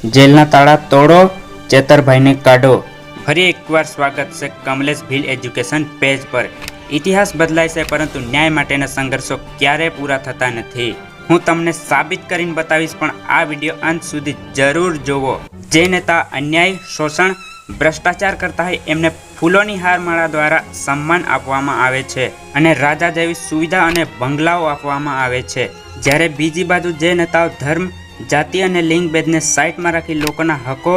જેલના તાળા તોડો, ચેતરભાઈને કાઢો। ફરી એકવાર સ્વાગત છે કમલેશ ભીલ એજ્યુકેશન પેજ પર। ઇતિહાસ બદલાય છે પરંતુ ન્યાય માટેના સંઘર્ષો ક્યારેય પૂરા થતા નથી। હું તમને સાબિત કરીને બતાવીશ, પણ આ વિડીયો અંત સુધી જરૂર જોવો। જે નેતા અન્યાય, શોષણ, ભ્રષ્ટાચાર કરતા હોય એમને ફૂલોની હારમાળા દ્વારા સન્માન આપવામાં આવે છે અને રાજા જેવી સુવિધા અને બંગલાઓ આપવામાં આવે છે, જ્યારે બીજી બાજુ જે નેતાઓ ધર્મ, જાતિ અને લિંગ ભેદને સાઈડમાં રાખી લોકોના હકો,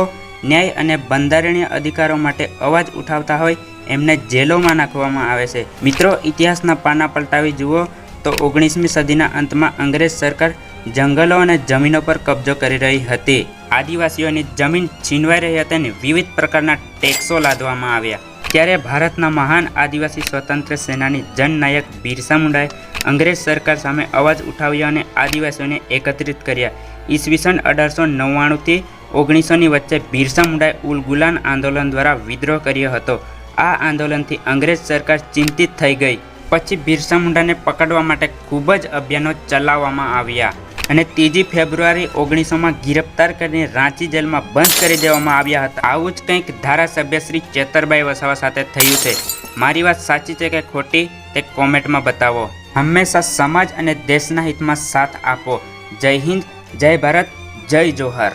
ન્યાય અને બંધારણીય અધિકારો માટે અવાજ ઉઠાવતા હોય એમને જેલોમાં નાખવામાં આવે છે। મિત્રો, ઇતિહાસના પાના પલટાવી જુઓ તો 19મી સદીના અંતમાં અંગ્રેજ સરકાર જંગલો અને જમીનો પર કબજો કરી રહી હતી। આદિવાસીઓની જમીન છીનવાઈ રહી હતી અને વિવિધ પ્રકારના ટેક્સો લાદવામાં આવ્યા। ત્યારે ભારતના મહાન આદિવાસી સ્વતંત્ર સેનાની જનનાયક બિરસા મુંડાએ અંગ્રેજ સરકાર સામે અવાજ ઉઠાવ્યો અને આદિવાસીઓને એકત્રિત કર્યા। ઈસવીસન 1899 થી 1900ની વચ્ચે બિરસા મુંડાએ ઉલગુલાન આંદોલન દ્વારા વિદ્રોહ કર્યો હતો। આ આંદોલનથી અંગ્રેજ સરકાર ચિંતિત થઈ ગઈ। પછી બિરસા મુંડાને પકડવા માટે ખૂબ જ અભિયાનો ચલાવવામાં આવ્યા અને 3 ફેબ્રુઆરી 1900માં ગિરફ્તાર કરીને રાંચી જેલમાં બંધ કરી દેવામાં આવ્યા હતા। આવું જ કંઈક ધારાસભ્ય શ્રી ચેતરભાઈ વસાવા સાથે થયું છે। મારી વાત સાચી છે કે ખોટી તે કોમેન્ટમાં બતાવો। હંમેશા સમાજ અને દેશના હિતમાં સાથ આપો। જય હિન્દ, જય ભારત, જય જોહર।